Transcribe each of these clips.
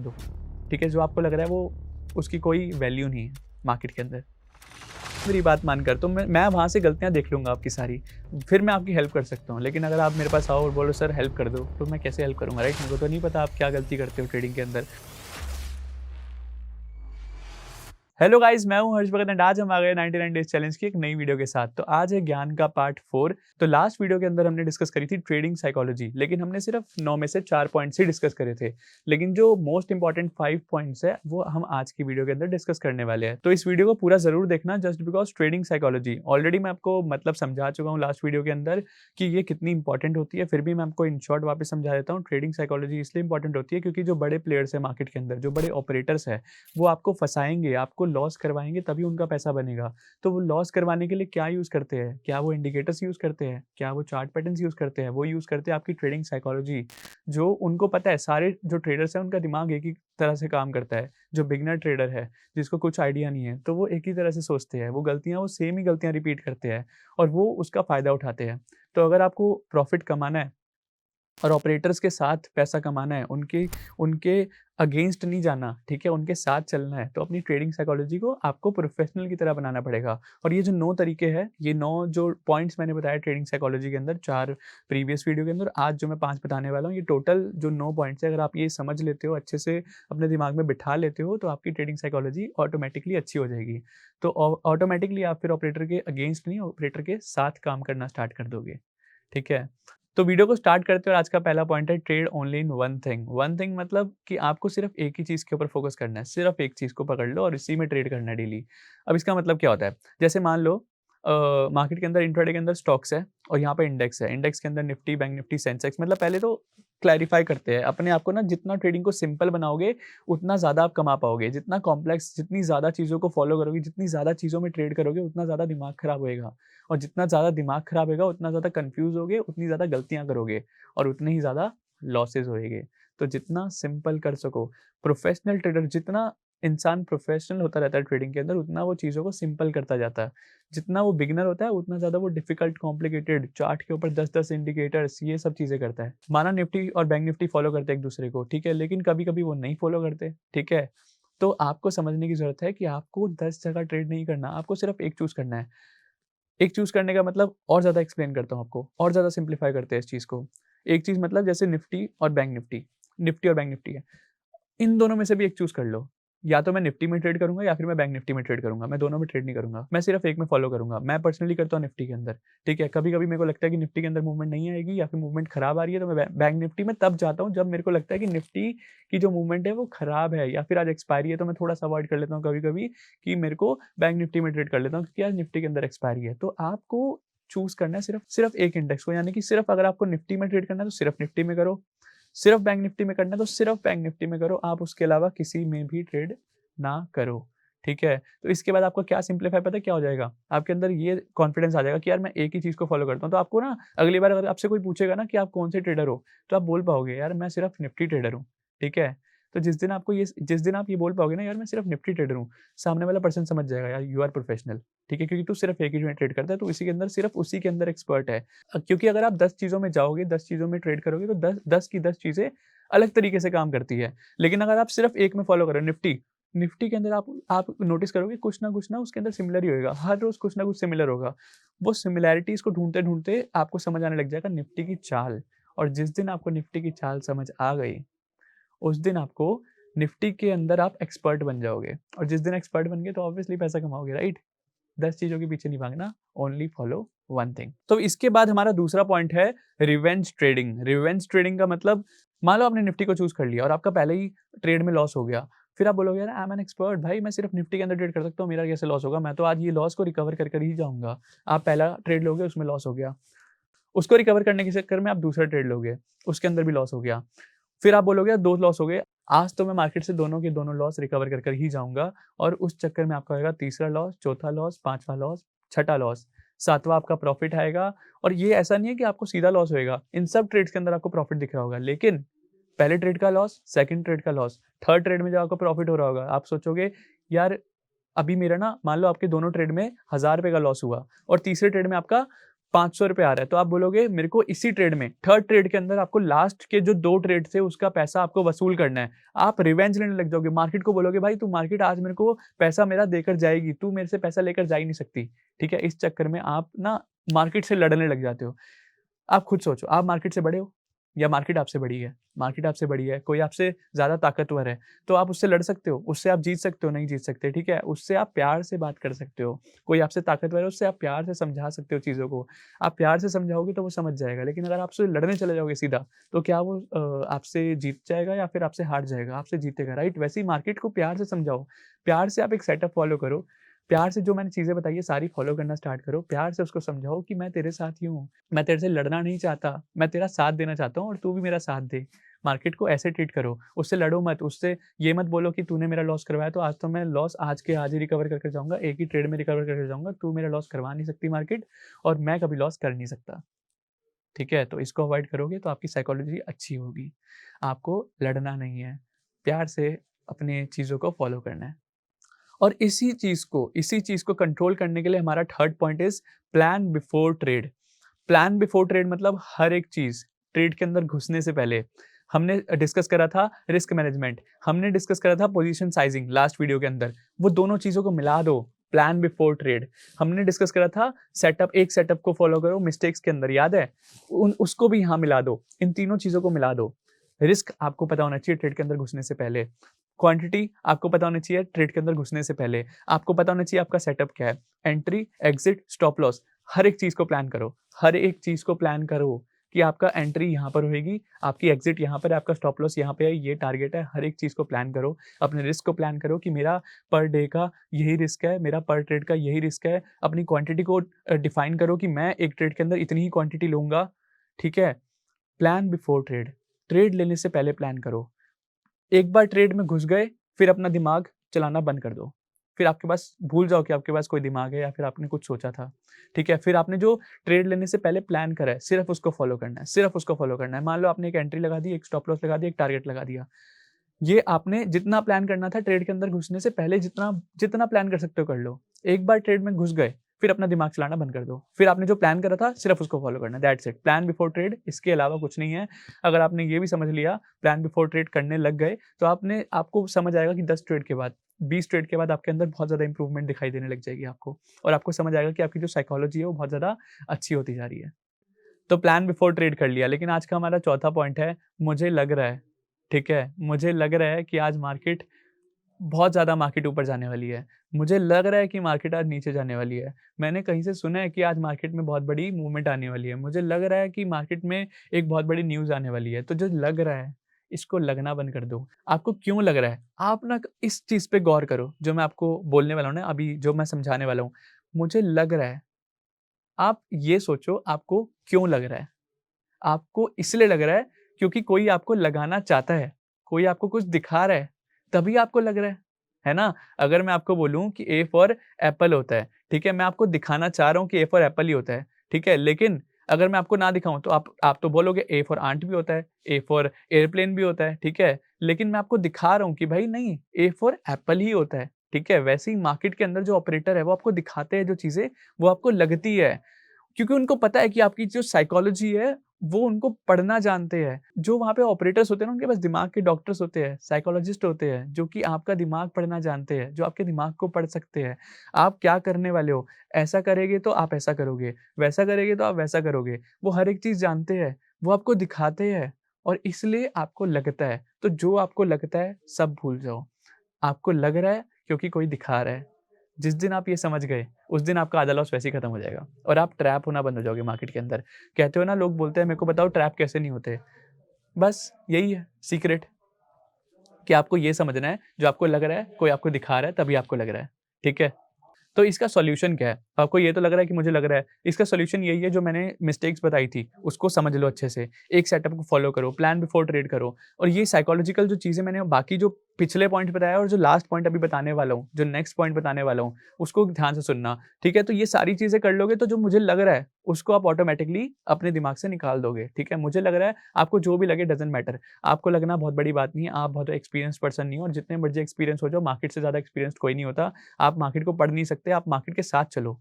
दो, ठीक है? जो आपको लग रहा है वो उसकी कोई वैल्यू नहीं है मार्केट के अंदर, मेरी बात मानकर तो मैं वहाँ से गलतियाँ देख लूँगा आपकी सारी, फिर मैं आपकी हेल्प कर सकता हूँ। लेकिन अगर आप मेरे पास आओ और बोलो सर हेल्प कर दो, तो मैं कैसे हेल्प करूँगा, राइट? मेरे को तो नहीं पता आप क्या गलती करते हो ट्रेडिंग के अंदर। हेलो गाइस, मैं हूं हर्ष भगत एंड आज हम आ गए 99 डेज चैलेंज की एक नई वीडियो के साथ। तो आज है ज्ञान का पार्ट 4। तो लास्ट वीडियो के अंदर हमने डिस्कस करी थी ट्रेडिंग साइकोलॉजी, लेकिन हमने सिर्फ 9 में से 4 पॉइंट्स ही डिस्कस करे थे। लेकिन जो मोस्ट इंपॉर्टेंट 5 पॉइंट्स है वो हम आज की वीडियो के अंदर डिस्कस करने वाले हैं। तो इस वीडियो को पूरा जरूर देखना, just because trading psychology already मैं आपको मतलब समझा चुका हूँ लास्ट वीडियो के अंदर कि ये कितनी इंपॉर्टेंट होती है। फिर भी मैं आपको इन शॉर्ट वापस समझा देता हूँ। ट्रेडिंग साइकोलॉजी इसलिए इंपॉर्टेंट होती है क्योंकि जो बड़े प्लेयर्स है मार्केट के अंदर, जो बड़े ऑपरेटर्स है, वो आपको फंसाएंगे, आपको लॉस करवाएंगे, तभी उनका पैसा बनेगा। तो वो लॉस करवाने के लिए क्या यूज़ करते हैं? क्या वो इंडिकेटर्स यूज़ करते हैं? क्या वो चार्ट पैटर्न्स यूज़ करते हैं? वो यूज़ करते हैं आपकी ट्रेडिंग साइकोलॉजी। जो उनको पता है, सारे जो ट्रेडर्स हैं उनका दिमाग एक ही तरह से काम करता है। जो बिगिनर ट्रेडर है, जिसको कुछ आइडिया नहीं है, तो वो एक ही तरह से सोचते हैं। वो सेम ही गलतियाँ रिपीट करते हैं और वो उसका फ़ायदा उठाते हैं। तो अगर आपको प्रॉफ़िट कमाना है और ऑपरेटर्स के साथ पैसा कमाना है, उनके उनके अगेंस्ट नहीं जाना, ठीक है? उनके साथ चलना है, तो अपनी ट्रेडिंग साइकोलॉजी को आपको प्रोफेशनल की तरह बनाना पड़ेगा। और ये जो 9 तरीके हैं, ये 9 जो पॉइंट्स मैंने बताया ट्रेडिंग साइकोलॉजी के अंदर 4 प्रीवियस वीडियो के अंदर, आज जो मैं 5 बताने वाला हूँ, ये टोटल जो 9 पॉइंट्स हैं, अगर आप ये समझ लेते हो, अच्छे से अपने दिमाग में बिठा लेते हो, तो आपकी ट्रेडिंग साइकोलॉजी ऑटोमैटिकली अच्छी हो जाएगी। तो ऑटोमैटिकली आप फिर ऑपरेटर के अगेंस्ट नहीं, ऑपरेटर के साथ काम करना स्टार्ट कर दोगे, ठीक है? तो वीडियो को स्टार्ट करते हैं और आज का पहला पॉइंट है trade only in one thing. One thing मतलब कि आपको सिर्फ एक ही चीज़ के ऊपर फोकस करना है, सिर्फ एक चीज़ को पकड़ लो और इसी में ट्रेड करना है डेली। अब इसका मतलब क्या होता है? जैसे मान लो मार्केट के अंदर इंट्राडे के अंदर स्टॉक्स है और यहाँ पे इंडेक्स है। इंडेक्स के अंदर निफ्टी, बैंक निफ्टी, सेंसेक्स, मतलब पहले तो क्लैरिफाई करते हैं अपने आप को ना। जितना ट्रेडिंग को सिंपल बनाओगे उतना ज़्यादा आप कमा पाओगे। जितना कॉम्प्लेक्स, जितनी ज़्यादा चीज़ों को फॉलो करोगे, जितनी ज़्यादा चीज़ों में ट्रेड करोगे, उतना ज़्यादा दिमाग खराब होएगा। और जितना ज़्यादा दिमाग खराब होगा, उतना ज़्यादा कंफ्यूज होगे, उतनी ज़्यादा गलतियाँ करोगे और उतने ही ज़्यादा लॉसेस होएंगे। तो जितना सिंपल कर सको, प्रोफेशनल ट्रेडर, जितना इंसान प्रोफेशनल होता रहता है ट्रेडिंग के अंदर, उतना वो चीज़ों को सिंपल करता जाता है। जितना वो बिगिनर होता है, उतना ज़्यादा वो डिफिकल्ट, कॉम्प्लिकेटेड, चार्ट के ऊपर 10-10 इंडिकेटर्स, ये सब चीज़ें करता है। माना निफ्टी और बैंक निफ्टी फॉलो करते हैं एक दूसरे को, ठीक है? लेकिन कभी-कभी वो नहीं फॉलो करते, ठीक है? तो आपको समझने की ज़रूरत है कि आपको 10 जगह ट्रेड नहीं करना, आपको सिर्फ एक चूज़ करना है। एक चूज़ करने का मतलब और ज़्यादा एक्सप्लेन करता हूँ आपको, और ज़्यादा सिंप्लीफाई करते हैं इस चीज़ को। एक चीज़ मतलब जैसे निफ्टी और बैंक निफ्टी, निफ्टी और बैंक निफ्टी है। इन दोनों में से भी एक चूज़ कर लो। या तो मैं निफ्टी में ट्रेड करूँगा या फिर मैं बैंक निफ्टी में ट्रेड करूँगा। मैं दोनों में ट्रेड नहीं करूँगा। मैं सिर्फ़ एक में फ़ॉलो करूँगा। मैं पर्सनली करता हूँ निफ्टी के अंदर, ठीक है? कभी-कभी मेरे को लगता है कि निफ्टी के अंदर मूवमेंट नहीं आएगी या फिर मूवमेंट खराब आ रही है, तो मैं बैंक निफ्टी में तब जाता हूँ जब मेरे को लगता है कि निफ्टी की जो मूवमेंट है वो खराब है या फिर आज एक्सपायरी है, तो मैं थोड़ा-सा अवॉइड कर लेता हूँ कभी-कभी कि मेरे को बैंक निफ्टी में ट्रेड कर लेता हूँ क्योंकि आज निफ्टी के अंदर एक्सपायरी है। तो आपको चूज़ करना है सिर्फ़ एक इंडेक्स को, यानी कि सिर्फ़ अगर आपको निफ्टी में ट्रेड करना है तो सिर्फ़ निफ्टी में करो। सिर्फ बैंक निफ्टी में करना है तो सिर्फ बैंक निफ्टी में करो, आप उसके अलावा किसी में भी ट्रेड ना करो, ठीक है? तो इसके बाद आपको क्या सिंप्लीफाई पता है क्या हो जाएगा? आपके अंदर ये कॉन्फिडेंस आ जाएगा कि यार मैं एक ही चीज़ को फॉलो करता हूँ। तो आपको ना अगली बार अगर आपसे कोई पूछेगा ना कि आप कौन से ट्रेडर हो? तो आप बोल पाओगे यार मैं सिर्फ निफ्टी ट्रेडर हूँ, ठीक है? तो जिस दिन आप ये बोल पाओगे ना यार मैं सिर्फ निफ्टी ट्रेडर हूँ, सामने वाला पर्सन समझ जाएगा यार यू आर प्रोफेशनल, ठीक है? क्योंकि तू सिर्फ एक ही में ट्रेड करता है, तू इसी के अंदर सिर्फ उसी के अंदर एक्सपर्ट है। क्योंकि अगर आप 10 चीज़ों में जाओगे, 10 चीज़ों में ट्रेड करोगे तो 10 की 10 चीज़ें अलग तरीके से काम करती है। लेकिन अगर आप सिर्फ एक में फॉलो करो निफ्टी, निफ्टी के अंदर आप नोटिस करोगे कुछ ना उसके अंदर सिमिलर ही होएगा। हर रोज़ कुछ ना कुछ सिमिलर होगा। वो सिमिलैरिटीज़ को ढूँढते-ढूँढते आपको समझ आने लग जाएगा निफ्टी की चाल। और जिस दिन आपको निफ्टी की चाल समझ आ गई, उस दिन आपको निफ्टी के अंदर आप एक्सपर्ट बन जाओगे। और जिस दिन एक्सपर्ट बन गए तो ऑब्वियसली पैसा कमाओगे, राइट? 10 चीज़ों के पीछे नहीं भागना, ओनली फॉलो वन थिंग। तो इसके बाद हमारा दूसरा पॉइंट है रिवेंज ट्रेडिंग। रिवेंज ट्रेडिंग का मतलब, मान लो आपने निफ्टी को चूज़ कर लिया और आपका पहले ही ट्रेड में लॉस हो गया। फिर आप बोलोगे यार आई एम एन एक्सपर्ट, भाई मैं सिर्फ निफ्टी के अंदर ट्रेड कर सकता हूँ, मेरा कैसे लॉस होगा? मैं तो आज ये लॉस को रिकवर कर ही जाऊँगा। आप पहला ट्रेड लोगे, उसमें लॉस हो गया। उसको रिकवर करने के चक्कर में आप दूसरा ट्रेड लोगे, उसके अंदर भी लॉस हो गया। फिर आप बोलोगे यार 2 लॉस हो गए, आज तो मैं मार्केट से दोनों के दोनों लॉस रिकवर कर ही जाऊँगा। और उस चक्कर में आपका होएगा तीसरा लॉस, चौथा लॉस, 5वां लॉस, छठा लॉस, 7वां आपका प्रॉफिट आएगा। और ये ऐसा नहीं है कि आपको सीधा लॉस होएगा, इन सब ट्रेड्स के अंदर आपको प्रॉफिट दिख रहा होगा। लेकिन पहले ट्रेड का लॉस, सेकंड ट्रेड का लॉस, थर्ड ट्रेड में जब आपको प्रॉफिट हो रहा होगा, आप सोचोगे यार अभी मेरा ना, मान लो आपके दोनों ट्रेड में ₹1000 का लॉस हुआ और तीसरे ट्रेड में आपका ₹500 आ रहा है, तो आप बोलोगे मेरे को इसी ट्रेड में, थर्ड ट्रेड के अंदर आपको लास्ट के जो 2 ट्रेड थे उसका पैसा आपको वसूल करना है। आप रिवेंज लेने लग जाओगे, मार्केट को बोलोगे भाई तू मार्केट आज मेरे को पैसा मेरा देकर जाएगी, तू मेरे से पैसा लेकर जा ही नहीं सकती, ठीक है? इस चक्कर में आप ना मार्केट से लड़ने लग जाते हो। आप खुद सोचो, आप मार्केट से बड़े हो या मार्केट आपसे बड़ी है? मार्केट आपसे बड़ी है, कोई आपसे ज़्यादा ताकतवर है, तो आप उससे लड़ सकते हो, उससे आप जीत सकते हो, नहीं जीत सकते, ठीक है? उससे आप प्यार से बात कर सकते हो। कोई आपसे ताकतवर है, उससे आप प्यार से समझा सकते हो चीज़ों को। आप प्यार से समझाओगे तो वो समझ जाएगा, लेकिन अगर आप उससे लड़ने चले जाओगे सीधा, तो क्या वो आपसे जीत जाएगा या फिर आपसे हार जाएगा? आपसे जीतेगा, राइट? वैसे ही मार्केट को प्यार से समझाओ, प्यार से आप एक सेटअप फ़ॉलो करो, प्यार से जो मैंने चीज़ें बताई है सारी फ़ॉलो करना स्टार्ट करो, प्यार से उसको समझाओ कि मैं तेरे साथ ही हूँ, मैं तेरे से लड़ना नहीं चाहता, मैं तेरा साथ देना चाहता हूँ और तू भी मेरा साथ दे। मार्केट को ऐसे ट्रीट करो, उससे लड़ो मत, उससे ये मत बोलो कि तूने मेरा लॉस करवाया तो आज तो मैं लॉस आज के आज ही रिकवर करके जाऊँगा, एक ही ट्रेड में रिकवर करके जाऊँगा, तू मेरा लॉस करवा नहीं सकती मार्केट और मैं कभी लॉस कर नहीं सकता, ठीक है? तो इसको अवॉइड करोगे तो आपकी साइकोलॉजी अच्छी होगी। आपको लड़ना नहीं है, प्यार से अपनी चीज़ों को फ़ॉलो करना है। और इसी चीज़ को कंट्रोल करने के लिए हमारा third point is plan before trade. Plan before trade मतलब हर एक चीज़ ट्रेड के अंदर घुसने से पहले। हमने डिस्कस करा था रिस्क मैनेजमेंट, हमने डिस्कस करा था पोजीशन साइजिंग लास्ट वीडियो के अंदर। वो दोनों चीज़ों को मिला दो, प्लान बिफोर ट्रेड। हमने डिस्कस करा था एक सेटअप को फॉलो करो मिस्टेक्स के अंदर, याद है? उसको भी यहाँ मिला दो, इन तीनों चीज़ों को मिला दो। रिस्क आपको पता होना चाहिए ट्रेड के अंदर घुसने से पहले। क्वांटिटी आपको पता होनी चाहिए ट्रेड के अंदर घुसने से पहले। आपको पता होना चाहिए आपका सेटअप क्या है। एंट्री, एग्जिट, स्टॉप लॉस, हर एक चीज़ को प्लान करो। हर एक चीज़ को प्लान करो कि आपका एंट्री यहाँ पर होएगी, आपकी एग्जिट यहाँ पर है, आपका स्टॉप लॉस यहाँ पे है, ये टारगेट है। हर एक चीज़ को प्लान करो। अपने रिस्क को प्लान करो कि मेरा पर डे का यही रिस्क है, मेरा पर ट्रेड का यही रिस्क है। अपनी क्वांटिटी को डिफाइन करो कि मैं एक ट्रेड के अंदर इतनी ही क्वांटिटी लूँगा, ठीक है? Plan before trade. ट्रेड लेने से पहले प्लान करो। एक बार ट्रेड में घुस गए, फिर अपना दिमाग चलाना बंद कर दो। फिर आपके पास भूल जाओ कि आपके पास कोई दिमाग है या फिर आपने कुछ सोचा था, ठीक है? फिर आपने जो ट्रेड लेने से पहले प्लान करा है, सिर्फ़ उसको फ़ॉलो करना है, सिर्फ़ उसको फ़ॉलो करना है। मान लो आपने एक एंट्री लगा दी, एक स्टॉप लॉस लगा दिया, एक टारगेट लगा दिया। ये आपने जितना प्लान करना था ट्रेड के अंदर घुसने से पहले जितना जितना प्लान कर सकते हो कर लो। एक बार ट्रेड में घुस गए, फिर अपना दिमाग चलाना बंद कर दो। फिर आपने जो प्लान करा था सिर्फ़ उसको फ़ॉलो करना है, that's it. Plan before trade, इसके अलावा कुछ नहीं है। अगर आपने ये भी समझ लिया, प्लान बिफोर ट्रेड करने लग गए, तो आपको समझ आएगा कि 10 ट्रेड के बाद, 20 ट्रेड के बाद आपके अंदर बहुत ज़्यादा इंप्रूवमेंट दिखाई देने लग जाएगी आपको और आपको समझ आएगा कि आपकी जो साइकोलॉजी है वो बहुत ज़्यादा अच्छी होती जा रही है। तो प्लान बिफोर ट्रेड कर लिया, लेकिन आज का हमारा चौथा पॉइंट है, मुझे लग रहा है, ठीक है? मुझे लग रहा है कि आज मार्केट बहुत ज़्यादा मार्केट ऊपर जाने वाली है। मुझे लग रहा है कि मार्केट आज नीचे जाने वाली है। मैंने कहीं से सुना है कि आज मार्केट में बहुत बड़ी मूवमेंट आने वाली है। मुझे लग रहा है कि मार्केट में एक बहुत बड़ी न्यूज़ आने वाली है। तो जो लग रहा है, इसको लगना बंद कर दो। आपको क्यों लग रहा है? आप ना इस चीज़ पे गौर करो, जो मैं आपको बोलने वाला हूँ ना अभी, जो मैं समझाने वाला हूँ। मुझे लग रहा है, आप ये सोचो आपको क्यों लग रहा है? आपको इसलिए लग रहा है क्योंकि कोई आपको लगाना चाहता है, कोई आपको कुछ दिखा रहा है, तभी आपको लग रहा है ना? अगर मैं आपको बोलूँ कि ए फॉर एप्पल होता है, ठीक है? मैं आपको दिखाना चाह रहा हूँ कि ए फॉर एप्पल ही होता है, ठीक है? लेकिन अगर मैं आपको ना दिखाऊँ तो आप तो बोलोगे ए फॉर आंट भी होता है, ए फॉर एयरप्लेन भी होता है, ठीक है? लेकिन मैं आपको दिखा रहा हूँ कि भाई नहीं, ए फॉर एप्पल ही होता है, ठीक है? वैसे ही मार्केट के अंदर जो ऑपरेटर है, वो आपको दिखाते हैं जो चीज़ें, वो आपको लगती है। क्योंकि उनको पता है कि आपकी जो साइकोलॉजी है, वो उनको पढ़ना जानते हैं। जो वहाँ पे ऑपरेटर्स होते हैं ना, उनके पास दिमाग के डॉक्टर्स होते हैं, साइकोलॉजिस्ट होते हैं, जो कि आपका दिमाग पढ़ना जानते हैं, जो आपके दिमाग को पढ़ सकते हैं। आप क्या करने वाले हो, ऐसा करेंगे तो आप ऐसा करोगे, वैसा करेंगे तो आप वैसा करोगे। वो हर एक चीज़ जानते हैं, वो आपको दिखाते हैं और इसलिए आपको लगता है। तो जो आपको लगता है, सब भूल जाओ। आपको लग रहा है क्योंकि कोई दिखा रहा है। जिस दिन आप ये समझ गए, उस दिन आपका आधा लॉस वैसे ही खत्म हो जाएगा और आप ट्रैप होना बंद हो जाओगे मार्केट के अंदर। कहते हो ना, लोग बोलते हैं मेरे को बताओ ट्रैप कैसे नहीं होते? बस यही है सीक्रेट, कि आपको ये समझना है, जो आपको लग रहा है, कोई आपको दिखा रहा है तभी आपको लग रहा है। ठीक है? तो इसका सॉल्यूशन क्या है? आपको ये तो लग रहा है कि मुझे लग रहा है, इसका सॉल्यूशन यही है जो मैंने मिस्टेक्स बताई थी, उसको समझ लो अच्छे से। एक सेटअप को फॉलो करो, प्लान बिफोर ट्रेड करो और ये साइकोलॉजिकल जो चीज़ें मैंने बाकी जो पिछले पॉइंट बताया और जो लास्ट पॉइंट अभी बताने वाला हूँ, जो नेक्स्ट पॉइंट बताने वाला हूँ, उसको ध्यान से सुनना, ठीक है? तो ये सारी चीज़ें कर लोगे तो जो मुझे लग रहा है, उसको आप ऑटोमैटिकली अपने दिमाग से निकाल दोगे, ठीक है? मुझे लग रहा है, आपको जो भी लगे डज़न्ट मैटर। आपको लगना बहुत बड़ी बात नहीं है, आप बहुत एक्सपीरियंस्ड पर्सन नहीं हो और जितने मर्ज़ी एक्सपीरियंस हो जाओ, मार्केट से ज़्यादा एक्सपीरियंस्ड कोई नहीं होता। आप मार्केट को पढ़ नहीं सकते, आप मार्केट के साथ चलो।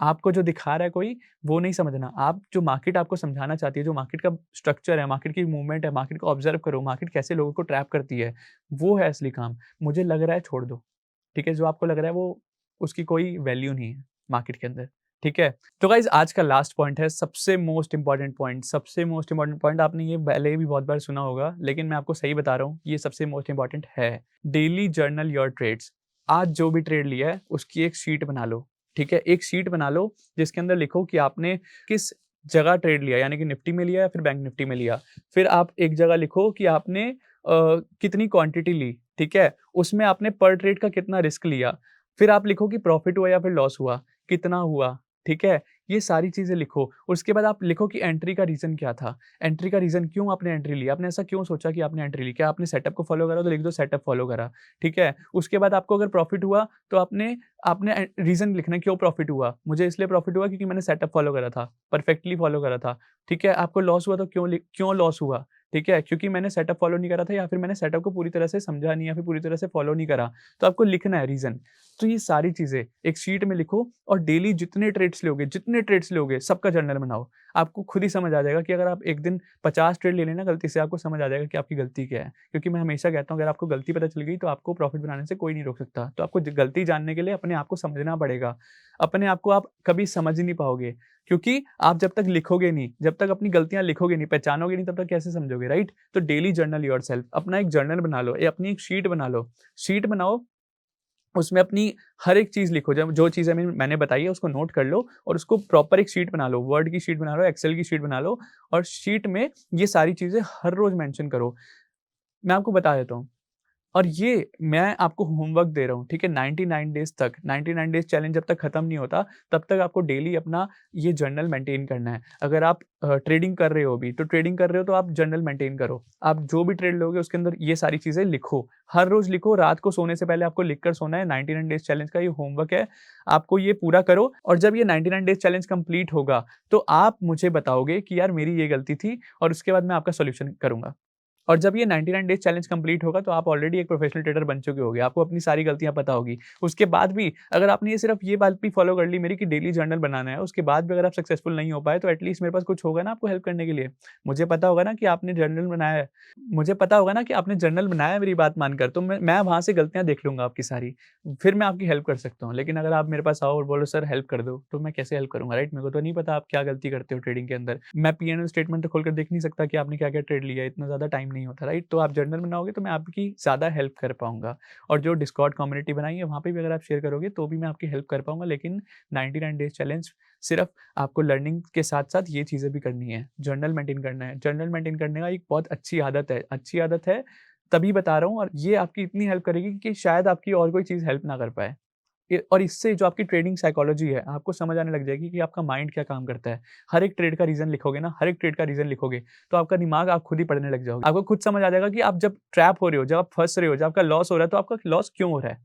आपको जो दिखा रहा है कोई, वो नहीं समझना। आप जो मार्केट आपको समझाना चाहती है, जो मार्केट का स्ट्रक्चर है, मार्केट की मूवमेंट है, मार्केट को ऑब्ज़र्व करो, मार्केट कैसे लोगों को ट्रैप करती है, वो है असली काम। मुझे लग रहा है छोड़ दो, ठीक है? जो आपको लग रहा है वो उसकी कोई वैल्यू नहीं है मार्केट के अंदर, ठीक है? तो गाइज़ आज का लास्ट पॉइंट है, सबसे मोस्ट इम्पोर्टेंट पॉइंट, सबसे मोस्ट इम्पोर्टेंट पॉइंट। आपने ये पहले भी बहुत बार सुना होगा, लेकिन मैं आपको सही बता रहा हूँ, ये सबसे मोस्ट इम्पोर्टेंट है। Daily journal your trades. आज जो भी ट्रेड लिया है, उसकी एक शीट बना लो, ठीक है? एक शीट बना लो, जिसके अंदर लिखो कि आपने किस जगह ट्रेड लिया, यानी कि निफ्टी में लिया या फिर बैंक निफ्टी में लिया। फिर आप एक जगह लिखो कि आपने कितनी क्वांटिटी ली, ठीक है? उसमें आपने पर ट्रेड का कितना रिस्क लिया। फिर आप लिखो कि प्रॉफिट हुआ या फिर लॉस हुआ, कितना हुआ, ठीक है? ये सारी चीज़ें लिखो। उसके बाद आप लिखो कि एंट्री का रीज़न क्या था? एंट्री का रीज़न क्यों आपने एंट्री ली? आपने ऐसा क्यों सोचा कि आपने एंट्री ली? क्या आपने सेटअप को फ़ॉलो करा? तो लिख दो सेटअप फ़ॉलो करा, ठीक है? उसके बाद आपको अगर प्रॉफिट हुआ, तो आपने आपने रीज़न लिखना है क्यों प्रॉफिट हुआ? मुझे इसलिए प्रॉफिट हुआ क्योंकि मैंने सेटअप फ़ॉलो करा था, परफेक्टली फ़ॉलो करा था, ठीक है? आपको लॉस हुआ तो क्यों लॉस हुआ? ठीक है? क्योंकि मैंने सेटअप फ़ॉलो नहीं करा था या फिर मैंने सेटअप को पूरी तरह से समझा नहीं या फिर पूरी तरह से फ़ॉलो नहीं करा। तो आपको लिखना है रीज़न। तो ये सारी चीज़ें एक शीट में लिखो और डेली जितने ट्रेड्स लोगे सबका जर्नल बनाओ। आपको खुद ही समझ आ जाएगा कि अगर आप एक दिन 50 ट्रेड ले लेना गलती से, आपको समझ आ जाएगा कि आपकी गलती क्या है। क्योंकि मैं हमेशा कहता हूँ अगर आपको गलती पता चल गई तो आपको प्रॉफिट बनाने से कोई नहीं रोक सकता। तो आपको गलती जानने के लिए अपने आप को समझना पड़ेगा। अपने आप को आप कभी समझ ही नहीं पाओगे, क्योंकि आप जब तक लिखोगे नहीं, जब तक अपनी गलतियाँ लिखोगे नहीं, पहचानोगे नहीं, तब तक कैसे समझोगे, राइट? तो डेली जर्नल योरसेल्फ, अपना एक जर्नल बना लो, अपनी एक शीट बना लो। शीट बनाओ, उसमें अपनी हर एक चीज़ लिखो, जब जो चीज़ें मैंने बताई है उसको नोट कर लो और उसको प्रॉपर एक शीट बना लो, वर्ड की शीट बना लो, एक्सेल की शीट बना लो और शीट में ये सारी चीज़ें हर रोज़ मेंशन करो। मैं आपको बता देता हूँ, और ये मैं आपको होमवर्क दे रहा हूँ, ठीक है? 99 डेज़ तक, 99 डेज़ चैलेंज जब तक खत्म नहीं होता, तब तक आपको डेली अपना ये जर्नल मेंटेन करना है। अगर आप ट्रेडिंग कर रहे हो अभी, तो ट्रेडिंग कर रहे हो तो आप जर्नल मेंटेन करो। आप जो भी ट्रेड लोगे उसके अंदर ये सारी चीज़ें लिखो। हर रोज़ लिखो, रात को सोने से पहले आपको लिख कर सोना है। 99 डेज़ चैलेंज का ये होमवर्क है, आपको ये पूरा करो और जब ये 99 डेज़ चैलेंज कंप्लीट होगा, तो आप मुझे बताओगे कि यार मेरी ये गलती थी और उसके बाद मैं आपका सॉल्यूशन करूँगा। और जब ये 99 डेज़ चैलेंज कंप्लीट होगा, तो आप ऑलरेडी एक प्रोफेशनल ट्रेडर बन चुके होगे। आपको अपनी सारी गलतियाँ पता होगी। उसके बाद भी अगर आपने ये सिर्फ़ ये बात भी फ़ॉलो कर ली मेरी कि डेली जर्नल बनाना है, उसके बाद भी अगर आप सक्सेसफुल नहीं हो पाए, तो एट लीस्ट मेरे पास कुछ होगा ना आपको हेल्प करने के लिए। मुझे पता होगा ना कि आपने जर्नल बनाया है। मुझे पता होगा ना कि आपने जर्नल बनाया है मेरी बात मानकर, तो मैं वहाँ से गलतियाँ देख लूँगा आपकी सारी। फिर मैं आपकी हेल्प कर सकता हूँ। लेकिन अगर आप मेरे पास आओ और बोलो सर हेल्प कर दो, तो मैं कैसे हेल्प करूँगा, राइट? मेरे को तो नहीं पता आप क्या गलती करते हो ट्रेडिंग के अंदर। मैं पी-एंड-एल स्टेटमेंट तो खोल कर देख नहीं सकता कि आपने क्या-क्या ट्रेड लिया है, इतना ज़्यादा टाइम नहीं होता, राइट? तो आप जर्नल बनाओगे तो मैं आपकी ज़्यादा हेल्प कर पाऊँगा। और जो डिस्कॉर्ड कम्युनिटी बनाई है, वहाँ पे भी अगर आप शेयर करोगे तो भी मैं आपकी हेल्प कर पाऊँगा। लेकिन 99 डेज़ चैलेंज सिर्फ़ आपको लर्निंग के साथ-साथ ये चीज़ें भी करनी है। जर्नल मेंटेन करना है। जर्नल मेंटेन करने का एक बहुत अच्छी आदत है। अच्छी आदत है, तभी बता रहा हूँ, और ये आपकी इतनी हेल्प करेगी कि शायद आपकी और कोई चीज़ हेल्प ना कर पाए। और इससे जो आपकी ट्रेडिंग साइकोलॉजी है, आपको समझ आने लग जाएगी कि आपका माइंड क्या काम करता है। हर एक ट्रेड का रीज़न लिखोगे ना, हर एक ट्रेड का रीज़न लिखोगे, तो आपका दिमाग आप खुद ही पढ़ने लग जाओगे। आपको खुद समझ आ जाएगा कि आप जब ट्रैप हो रहे हो, जब आप फँस रहे हो, जब आपका लॉस हो रहा है, तो आपका लॉस क्यों हो रहा है?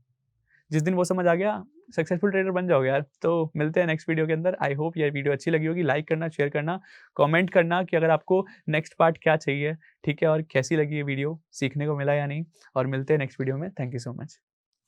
जिस दिन वो समझ आ गया, सक्सेसफुल ट्रेडर बन जाओगे यार। तो मिलते हैं नेक्स्ट वीडियो के अंदर। आई होप ये वीडियो अच्छी लगी होगी। लाइक करना, शेयर करना, कमेंट करना कि अगर आपको नेक्स्ट पार्ट क्या चाहिए, ठीक है? और कैसी लगी ये वीडियो, सीखने को मिला या नहीं? और मिलते हैं नेक्स्ट वीडियो में। Thank you so much.